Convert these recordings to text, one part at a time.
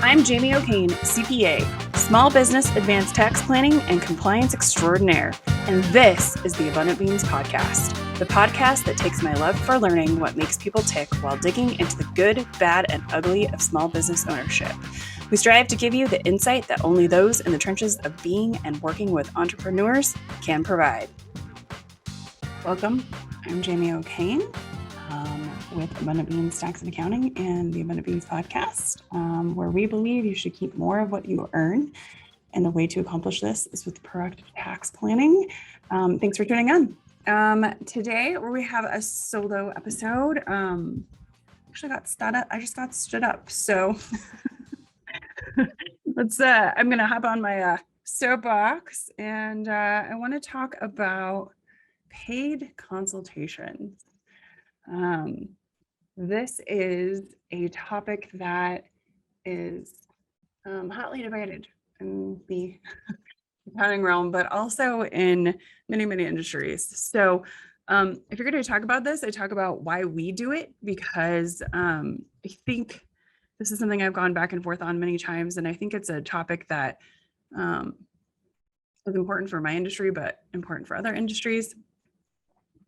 I'm Jamie O'Kane, CPA, Small Business Advanced Tax Planning and Compliance Extraordinaire, and this is the Abundant Beans Podcast, the podcast that takes my love for learning what makes people tick while digging into the good, bad, and ugly of small business ownership. We strive to give you the insight that only those in the trenches of being and working with entrepreneurs can provide. Welcome, I'm Jamie O'Kane. With Abundant Beans Tax and Accounting and the Abundant Beans Podcast, where we believe you should keep more of what you earn. And the way to accomplish this is with proactive tax planning. Thanks for tuning in. Today, we have a solo episode. I just got stood up. So I'm going to hop on my soapbox, and I want to talk about paid consultations. This is a topic that is hotly debated in the accounting realm, but also in many, many industries. So if you're going to talk about this, I talk about why we do it, because I think this is something I've gone back and forth on many times. And I think it's a topic that is important for my industry, but important for other industries.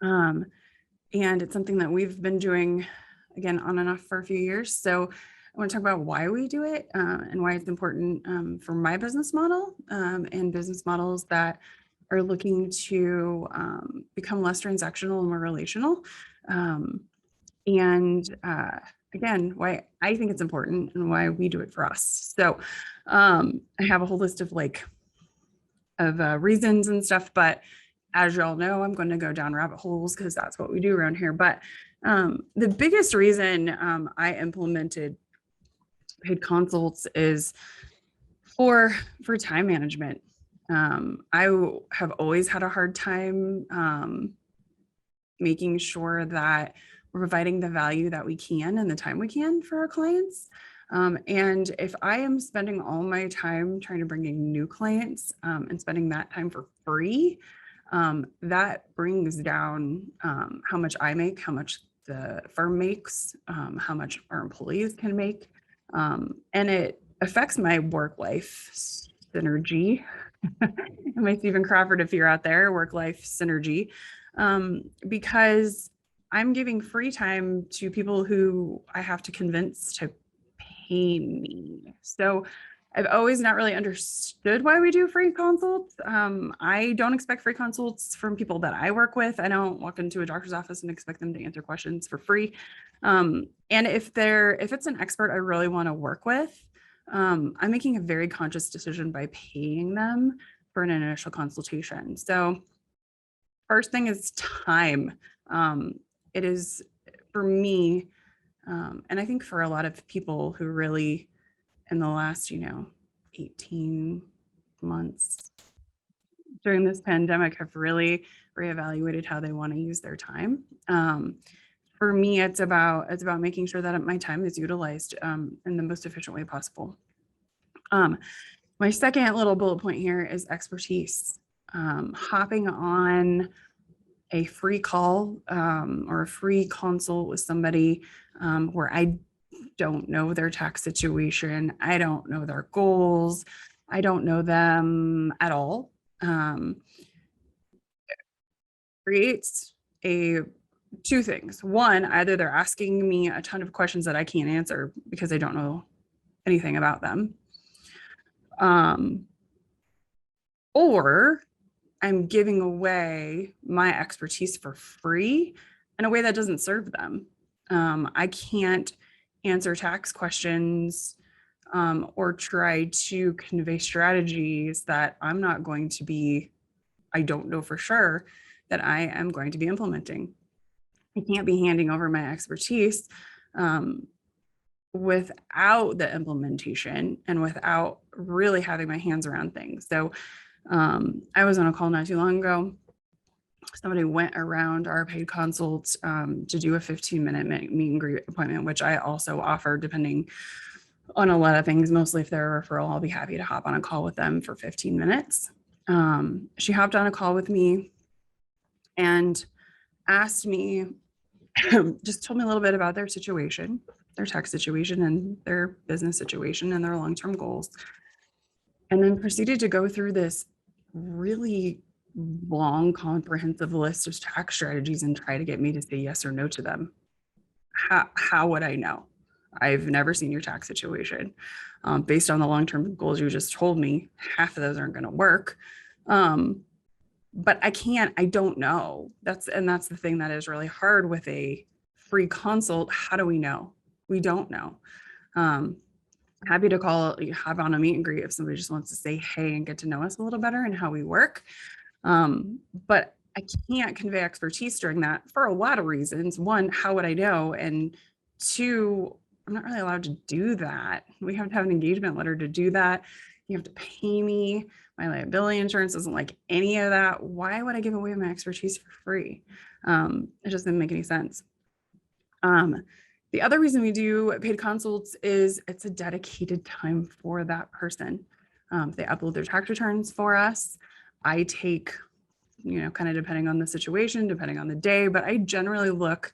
And it's something that we've been doing, again, on and off for a few years. So I want to talk about why we do it and why it's important for my business model and business models that are looking to become less transactional and more relational. Again, why I think it's important and why we do it for us. So I have a whole list of reasons and stuff, but as y'all know, I'm going to go down rabbit holes because that's what we do around here. But the biggest reason I implemented paid consults is for time management. I have always had a hard time making sure that we're providing the value that we can and the time we can for our clients. And if I am spending all my time trying to bring in new clients and spending that time for free, that brings down how much I make, how much the firm makes, how much our employees can make. And it affects my work-life synergy. My Stephen Crawford, if you're out there, work-life synergy, because I'm giving free time to people who I have to convince to pay me. So I've always not really understood why we do free consults. I don't expect free consults from people that I work with. I don't walk into a doctor's office and expect them to answer questions for free. And if it's an expert I really want to work with, I'm making a very conscious decision by paying them for an initial consultation. So first thing is time. It is for me, and I think for a lot of people who really in the last, 18 months during this pandemic have really reevaluated how they want to use their time. For me, it's about making sure that my time is utilized in the most efficient way possible. My second little bullet point here is expertise. Hopping on a free call or a free consult with somebody where I don't know their tax situation. I don't know their goals. I don't know them at all. Creates two things. One, either they're asking me a ton of questions that I can't answer because I don't know anything about them. Or I'm giving away my expertise for free in a way that doesn't serve them. I can't answer tax questions or try to convey strategies that I don't know for sure that I am going to be implementing. I can't be handing over my expertise without the implementation and without really having my hands around things. So I was on a call not too long ago. Somebody went around our paid consults to do a 15-minute meet and greet appointment, which I also offer depending on a lot of things. Mostly if they're a referral, I'll be happy to hop on a call with them for 15 minutes. She hopped on a call with me and asked me, just told me a little bit about their situation. their tax situation and their business situation and their long-term goals. And then proceeded to go through this really long, comprehensive list of tax strategies and try to get me to say yes or no to them. How would I know? I've never seen your tax situation. Based on the long-term goals you just told me, half of those aren't going to work. But I don't know. That's the thing that is really hard with a free consult. How do we know? We don't know. Happy to have on a meet and greet if somebody just wants to say hey and get to know us a little better and how we work. But I can't convey expertise during that for a lot of reasons. One, how would I know? And two, I'm not really allowed to do that. We have to have an engagement letter to do that. You have to pay me. My liability insurance doesn't like any of that. Why would I give away my expertise for free? It just didn't make any sense. The other reason we do paid consults is it's a dedicated time for that person. They upload their tax returns for us. I take, kind of depending on the situation, depending on the day, but I generally look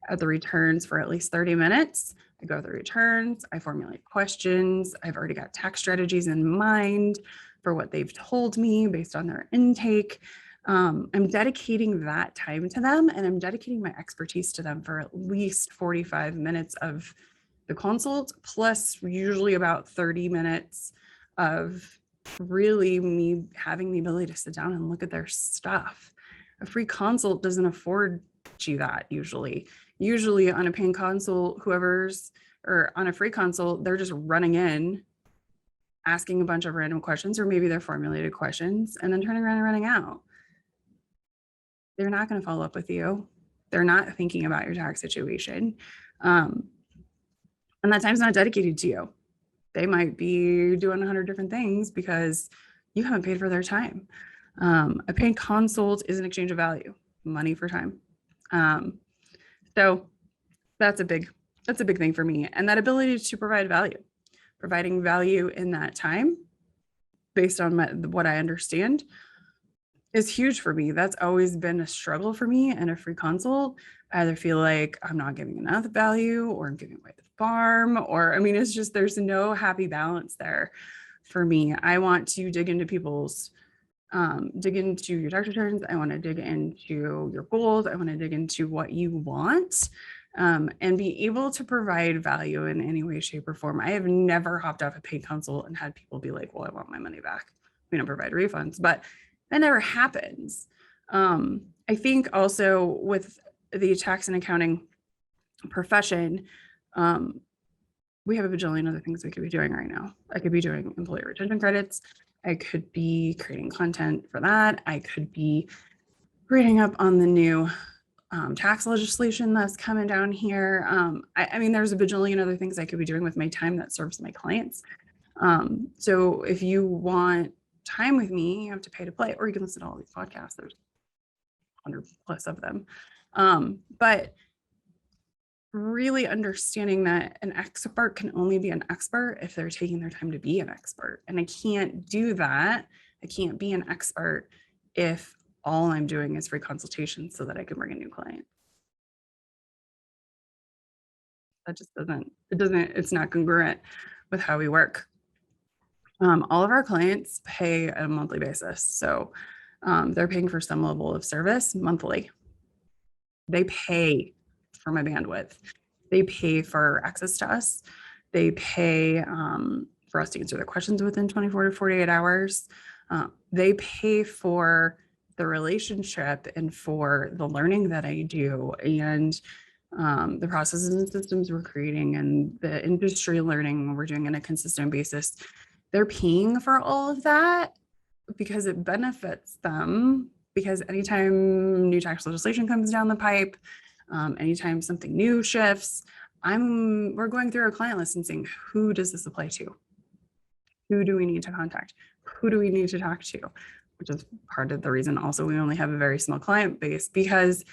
at the returns for at least 30 minutes. I go through returns, I formulate questions. I've already got tax strategies in mind for what they've told me based on their intake. I'm dedicating that time to them, and I'm dedicating my expertise to them for at least 45 minutes of the consult, plus usually about 30 minutes of really me having the ability to sit down and look at their stuff. A free consult doesn't afford you that usually. Usually on a paying consult, or on a free consult, they're just running in, asking a bunch of random questions, or maybe they're formulated questions, and then turning around and running out. They're not going to follow up with you. They're not thinking about your tax situation. And that time's not dedicated to you. They might be doing 100 different things because you haven't paid for their time. A paid consult is an exchange of value, money for time. So that's a big thing for me. And that ability to provide value, providing value in that time based on what I understand is huge for me. That's always been a struggle for me in a free consult. I either feel like I'm not giving enough value or I'm giving away the farm, or, it's just, there's no happy balance there for me. I want to dig into dig into your tax returns. I want to dig into your goals. I want to dig into what you want, and be able to provide value in any way, shape, or form. I have never hopped off a paid consult and had people be like, well, I want my money back. We don't provide refunds, but that never happens. I think also with the tax and accounting profession, we have a bajillion other things we could be doing right now. I could be doing employee retention credits. I could be creating content for that. I could be reading up on the new tax legislation that's coming down here. There's a bajillion other things I could be doing with my time that serves my clients. So if you want time with me, you have to pay to play, or you can listen to all these podcasts. There's 100 plus of them. But really understanding that an expert can only be an expert if they're taking their time to be an expert. And I can't do that. I can't be an expert if all I'm doing is free consultations so that I can bring a new client. That just it's not congruent with how we work. All of our clients pay on a monthly basis. So they're paying for some level of service monthly. They pay for my bandwidth. They pay for access to us. They pay for us to answer their questions within 24 to 48 hours. They pay for the relationship and for the learning that I do, and the processes and systems we're creating, and the industry learning we're doing on a consistent basis. They're paying for all of that because it benefits them. Because anytime new tax legislation comes down the pipe, anytime something new shifts, we're going through our client list and saying, who does this apply to? Who do we need to contact? Who do we need to talk to? Which is part of the reason also we only have a very small client base, because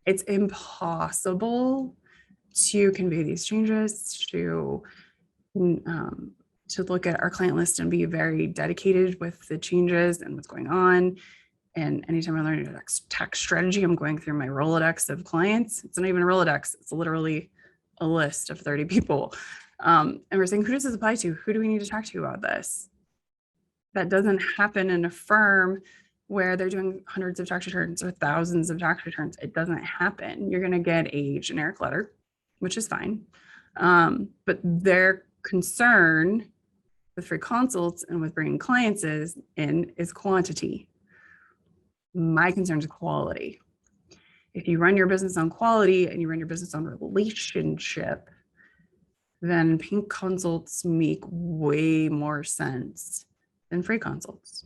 it's impossible to convey these changes, to look at our client list and be very dedicated with the changes and what's going on. And anytime I'm learning a tax strategy, I'm going through my Rolodex of clients. It's not even a Rolodex. It's literally a list of 30 people. And we're saying, who does this apply to? Who do we need to talk to about this? That doesn't happen in a firm where they're doing hundreds of tax returns or thousands of tax returns. It doesn't happen. You're going to get a generic letter, which is fine. But their concern with free consults and with bringing clients is quantity. My concern is quality. If you run your business on quality and you run your business on relationship, then paid consults make way more sense than free consults.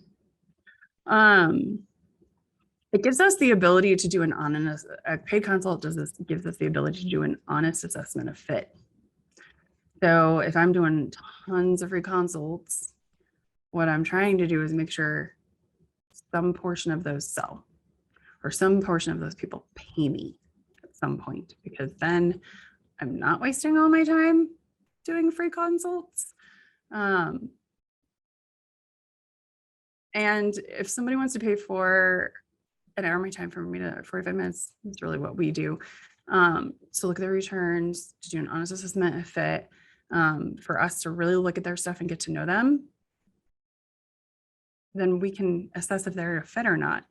It gives us the ability to do a paid consult gives us the ability to do an honest assessment of fit. So if I'm doing tons of free consults, what I'm trying to do is make sure some portion of those sell, or some portion of those people pay me at some point, because then I'm not wasting all my time doing free consults. And if somebody wants to pay for an hour of my time for me to 45 minutes, that's really what we do. So look at their returns, to do an honest assessment of fit, for us to really look at their stuff and get to know them, then we can assess if they're a fit or not.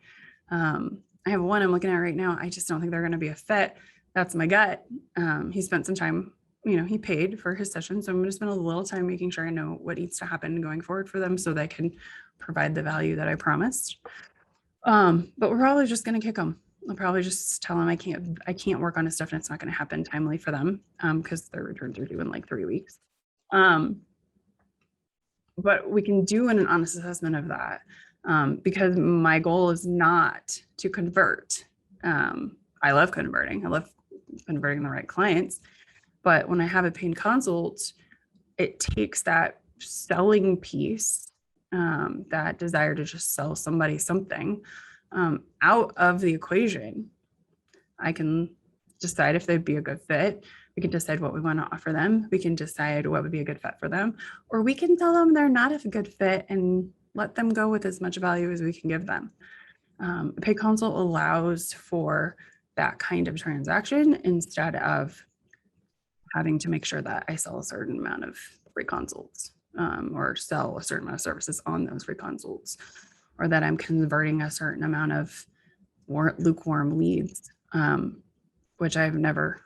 I have one I'm looking at right now. I just don't think they're going to be a fit. That's my gut. He spent some time, he paid for his session. So I'm going to spend a little time making sure I know what needs to happen going forward for them so they can provide the value that I promised. But we're probably just going to kick them. I'll probably just tell them I can't work on his stuff and it's not going to happen timely for them, because their returns are due in like 3 weeks. But we can do an honest assessment of that, because my goal is not to convert. I love converting. I love converting the right clients. But when I have a paid consult, it takes that selling piece, that desire to just sell somebody something, out of the equation. I can decide if they'd be a good fit. We can decide what we want to offer them. We can decide what would be a good fit for them, or we can tell them they're not a good fit and let them go with as much value as we can give them. A paid consult allows for that kind of transaction instead of having to make sure that I sell a certain amount of free consults, or sell a certain amount of services on those free consults, or that I'm converting a certain amount of lukewarm leads, which I've never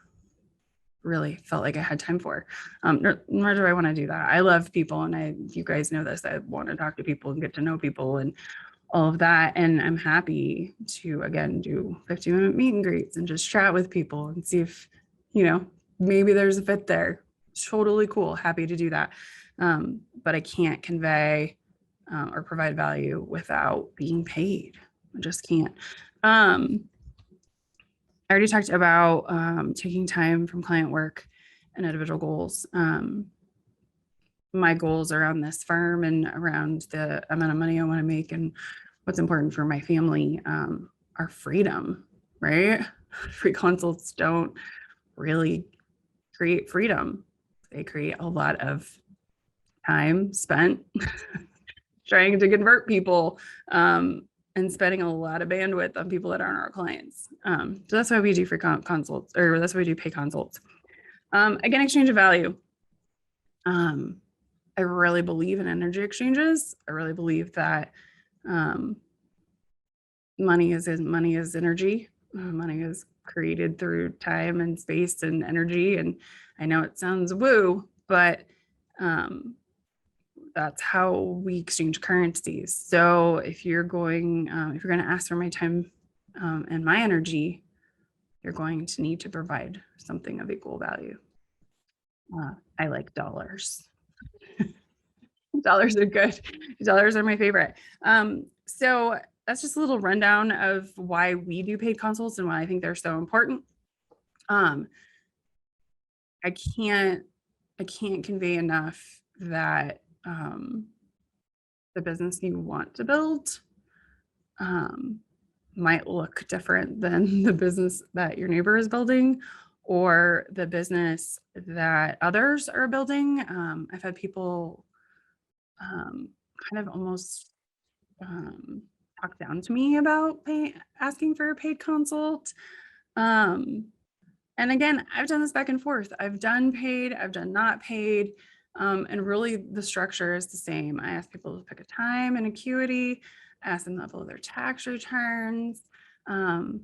really felt like I had time for. Nor do I want to do that. I love people, and you guys know this. I want to talk to people and get to know people and all of that. And I'm happy to, again, do 15-minute meet and greets and just chat with people and see if, maybe there's a fit there. Totally cool. Happy to do that. But I can't convey or provide value without being paid. I just can't. I already talked about taking time from client work and individual goals. My goals around this firm and around the amount of money I want to make and what's important for my family are freedom, right? Free consults don't really create freedom. They create a lot of time spent trying to convert people, and spending a lot of bandwidth on people that aren't our clients. So that's why we do free consults, or that's why we do pay consults. Again, exchange of value. I really believe in energy exchanges. I really believe that money is energy. Money is created through time and space and energy. And I know it sounds woo, but that's how we exchange currencies. So if you're going to ask for my time and my energy, you're going to need to provide something of equal value. I like dollars. Dollars are good. Dollars are my favorite. So that's just a little rundown of why we do paid consults and why I think they're so important. I can't convey enough that the business you want to build might look different than the business that your neighbor is building or the business that others are building. I've had people kind of almost talk down to me about asking for a paid consult. And again, I've done this back and forth. I've done paid, I've done not paid. And really the structure is the same. I ask people to pick a time and acuity. I ask them to upload their tax returns. And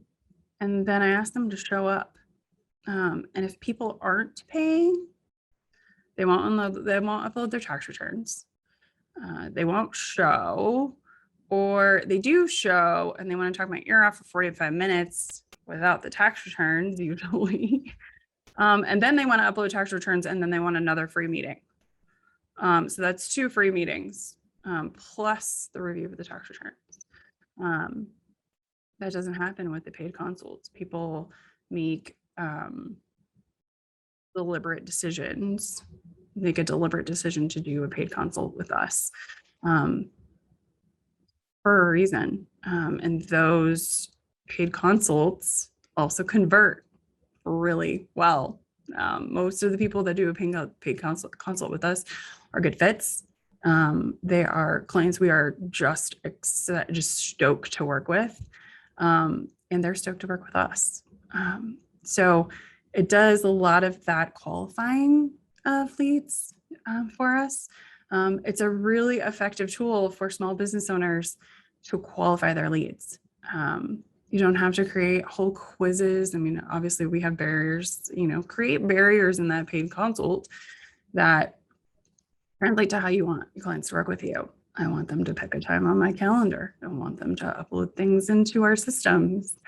then I ask them to show up. And if people aren't paying, they won't upload their tax returns. They won't show, or they do show and they want to talk my ear off for 45 minutes without the tax returns usually. And then they want to upload tax returns, and then they want another free meeting. So that's 2 free meetings, plus the review of the tax returns. That doesn't happen with the paid consults. People make deliberate decisions, make a deliberate decision to do a paid consult with us for a reason. And those paid consults also convert really well. Most of the people that do a paid consult with us are good fits. They are clients we are just stoked to work with, and they're stoked to work with us. So it does a lot of that qualifying of leads for us. It's a really effective tool for small business owners to qualify their leads. You don't have to create whole quizzes. I mean, obviously we have barriers, create barriers in that paid consult that translate to how you want your clients to work with you. I want them to pick a time on my calendar. I want them to upload things into our systems.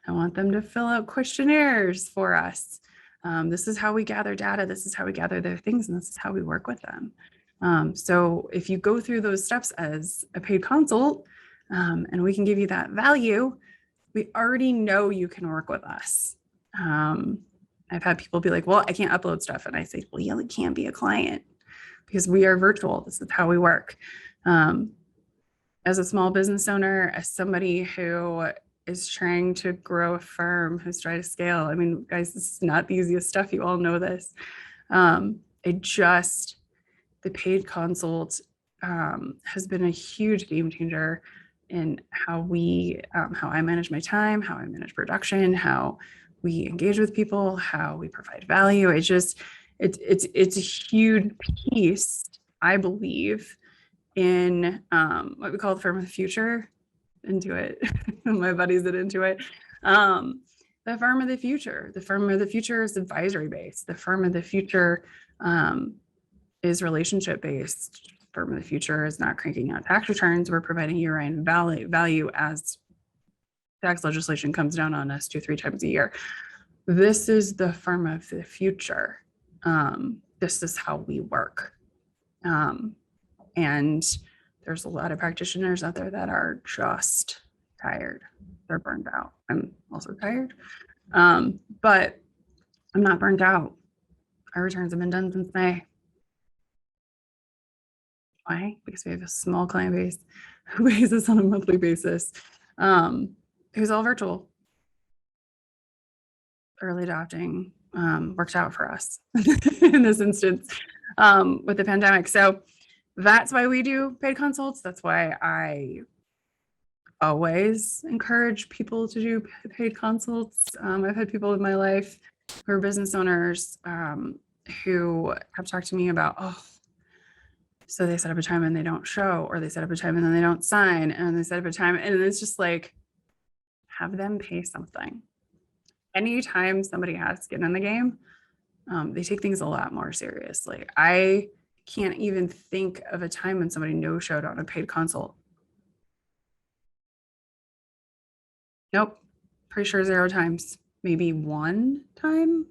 I want them to fill out questionnaires for us. This is how we gather data. This is how we gather their things, and this is how we work with them. So if you go through those steps as a paid consult, and we can give you that value, we already know you can work with us. I've had people be like, well, I can't upload stuff. And I say, well, you can't be a client because we are virtual. This is how we work. As a small business owner, as somebody who is trying to grow a firm, who's trying to scale. I mean, guys, this is not the easiest stuff. You all know this. The paid consult has been a huge game changer in how I manage my time, how I manage production, how we engage with people, how we provide value. It's a huge piece, I believe, in what we call the firm of the future. Intuit. My buddies at Intuit. The firm of the future. The firm of the future is advisory based. The firm of the future is relationship based. Firm of the future is not cranking out tax returns. We're providing year-end value as tax legislation comes down on us 2-3 times a year. This is the firm of the future. This is how we work. And there's a lot of practitioners out there that are just tired. They're burned out. I'm also tired, but I'm not burned out. Our returns have been done since May. Why? Because we have a small client base who pays us on a monthly basis, who's all virtual. Early adopting worked out for us in this instance with the pandemic. So that's why we do paid consults. That's why I always encourage people to do paid consults. I've had people in my life who are business owners who have talked to me about, so they set up a time and they don't show, or they set up a time and then they don't sign, and they set up a time, and it's just like, have them pay something. Anytime somebody has skin in the game, they take things a lot more seriously. I can't even think of a time when somebody no-showed on a paid consult. Nope. Pretty sure 0 times. Maybe 1 time.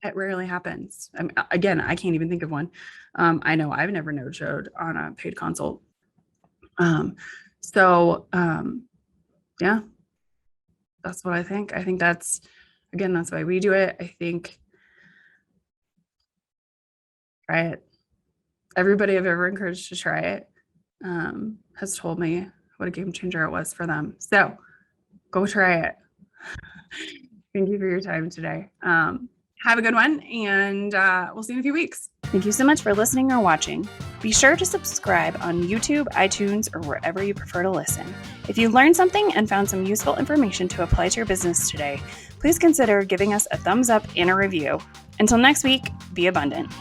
It rarely happens. I mean, again, I can't even think of one. I know I've never no-showed on a paid consult. Yeah, that's what I think. I think that's why we do it. I think try it. Everybody I've ever encouraged to try it has told me what a game changer it was for them. So go try it. Thank you for your time today. Have a good one, and we'll see you in a few weeks. Thank you so much for listening or watching. Be sure to subscribe on YouTube, iTunes, or wherever you prefer to listen. If you learned something and found some useful information to apply to your business today, please consider giving us a thumbs up and a review. Until next week, be abundant.